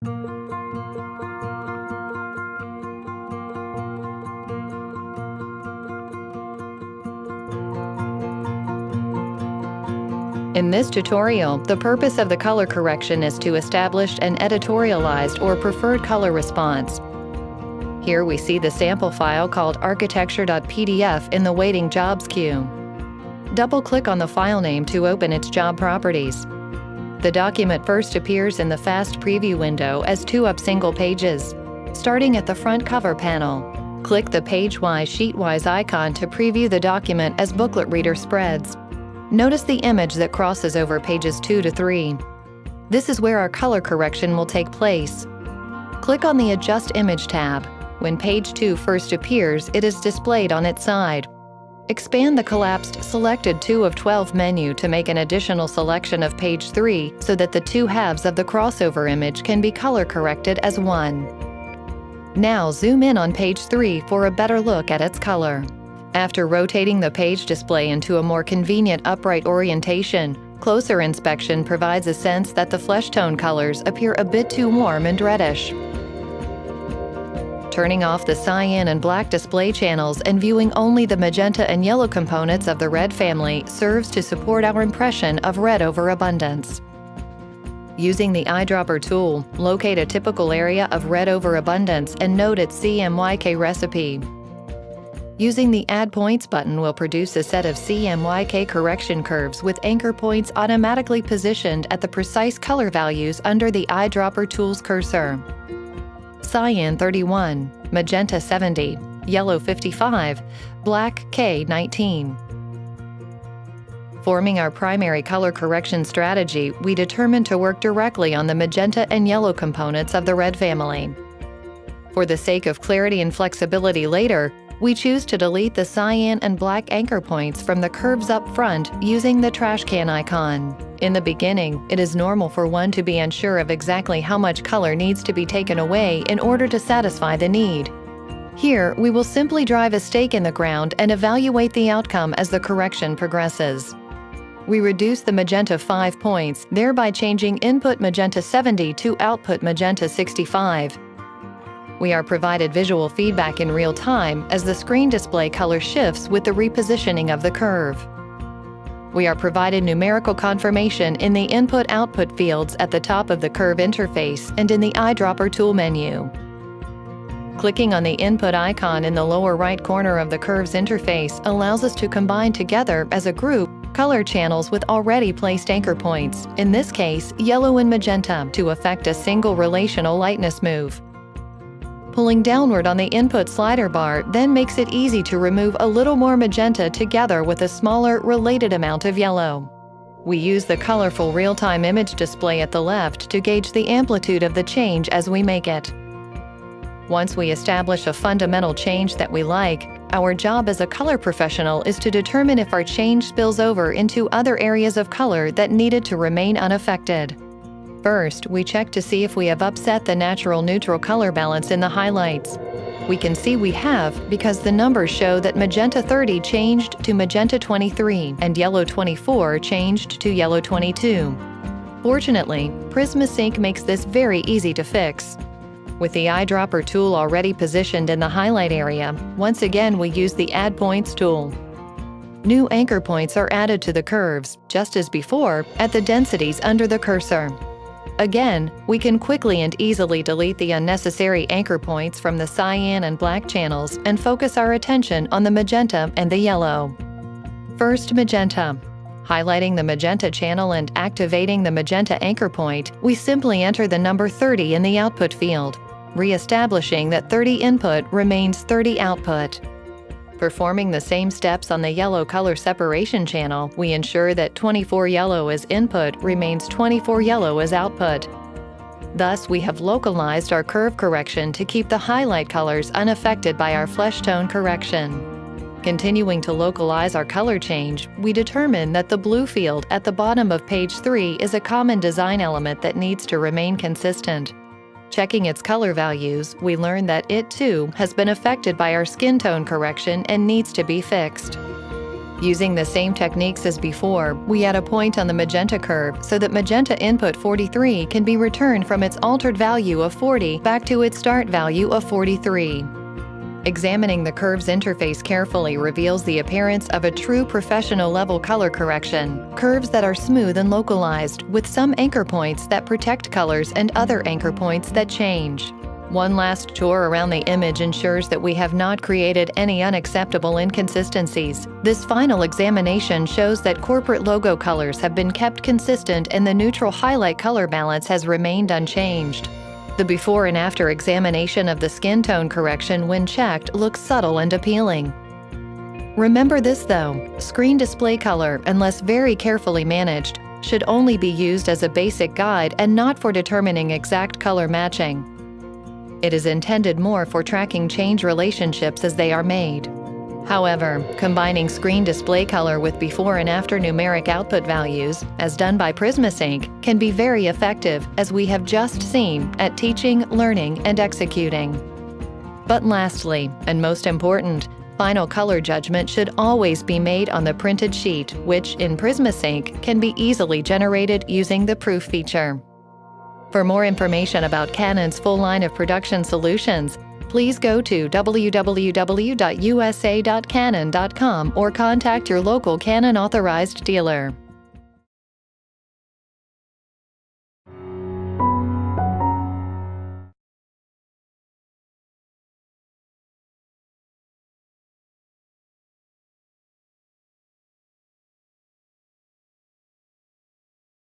In this tutorial, the purpose of the color correction is to establish an editorialized or preferred color response. Here we see the sample file called architecture.pdf in the Waiting Jobs queue. Double-click on the file name to open its job properties. The document first appears in the Fast Preview window as 2 single pages. Starting at the front cover panel, click the Page-Wise Sheet-Wise icon to preview the document as booklet reader spreads. Notice the image that crosses over pages 2 to 3. This is where our color correction will take place. Click on the Adjust Image tab. When page 2 first appears, it is displayed on its side. Expand the collapsed Selected 2 of 12 menu to make an additional selection of page 3 so that the 2 halves of the crossover image can be color corrected as one. Now zoom in on page 3 for a better look at its color. After rotating the page display into a more convenient upright orientation, closer inspection provides a sense that the flesh tone colors appear a bit too warm and reddish. Turning off the cyan and black display channels and viewing only the magenta and yellow components of the red family serves to support our impression of red overabundance. Using the eyedropper tool, locate a typical area of red overabundance and note its CMYK recipe. Using the Add Points button will produce a set of CMYK correction curves with anchor points automatically positioned at the precise color values under the eyedropper tool's cursor. Cyan 31, magenta 70, yellow 55, black K 19. Forming our primary color correction strategy, we determined to work directly on the magenta and yellow components of the red family. For the sake of clarity and flexibility later, we choose to delete the cyan and black anchor points from the curves up front using the trash can icon. In the beginning, it is normal for one to be unsure of exactly how much color needs to be taken away in order to satisfy the need. Here, we will simply drive a stake in the ground and evaluate the outcome as the correction progresses. We reduce the magenta 5 points, thereby changing input magenta 70 to output magenta 65. We are provided visual feedback in real time as the screen display color shifts with the repositioning of the curve. We are provided numerical confirmation in the Input-Output fields at the top of the curve interface and in the eyedropper tool menu. Clicking on the input icon in the lower right corner of the curve's interface allows us to combine together as a group color channels with already placed anchor points, in this case yellow and magenta, to effect a single relational lightness move. Pulling downward on the input slider bar then makes it easy to remove a little more magenta together with a smaller, related amount of yellow. We use the colorful real-time image display at the left to gauge the amplitude of the change as we make it. Once we establish a fundamental change that we like, our job as a color professional is to determine if our change spills over into other areas of color that needed to remain unaffected. First, we check to see if we have upset the natural neutral color balance in the highlights. We can see we have because the numbers show that magenta 30 changed to magenta 23 and yellow 24 changed to yellow 22. Fortunately, Prisma Sync makes this very easy to fix. With the eyedropper tool already positioned in the highlight area, once again we use the Add Points tool. New anchor points are added to the curves, just as before, at the densities under the cursor. Again, we can quickly and easily delete the unnecessary anchor points from the cyan and black channels and focus our attention on the magenta and the yellow. First, magenta. Highlighting the magenta channel and activating the magenta anchor point, we simply enter the number 30 in the output field, re-establishing that 30 input remains 30 output. Performing the same steps on the yellow color separation channel, we ensure that 24 yellow as input remains 24 yellow as output. Thus, we have localized our curve correction to keep the highlight colors unaffected by our flesh tone correction. Continuing to localize our color change, we determine that the blue field at the bottom of page 3 is a common design element that needs to remain consistent. Checking its color values, we learn that it too has been affected by our skin tone correction and needs to be fixed. Using the same techniques as before, we add a point on the magenta curve so that magenta input 43 can be returned from its altered value of 40 back to its start value of 43. Examining the curve's interface carefully reveals the appearance of a true professional-level color correction, curves that are smooth and localized, with some anchor points that protect colors and other anchor points that change. One last tour around the image ensures that we have not created any unacceptable inconsistencies. This final examination shows that corporate logo colors have been kept consistent and the neutral highlight color balance has remained unchanged. The before and after examination of the skin tone correction when checked looks subtle and appealing. Remember this though, screen display color, unless very carefully managed, should only be used as a basic guide and not for determining exact color matching. It is intended more for tracking change relationships as they are made. However, combining screen display color with before and after numeric output values, as done by PrismaSync, can be very effective, as we have just seen, at teaching, learning, and executing. But lastly, and most important, final color judgment should always be made on the printed sheet, which, in PrismaSync, can be easily generated using the proof feature. For more information about Canon's full line of production solutions, please go to www.usa.canon.com or contact your local Canon authorized dealer.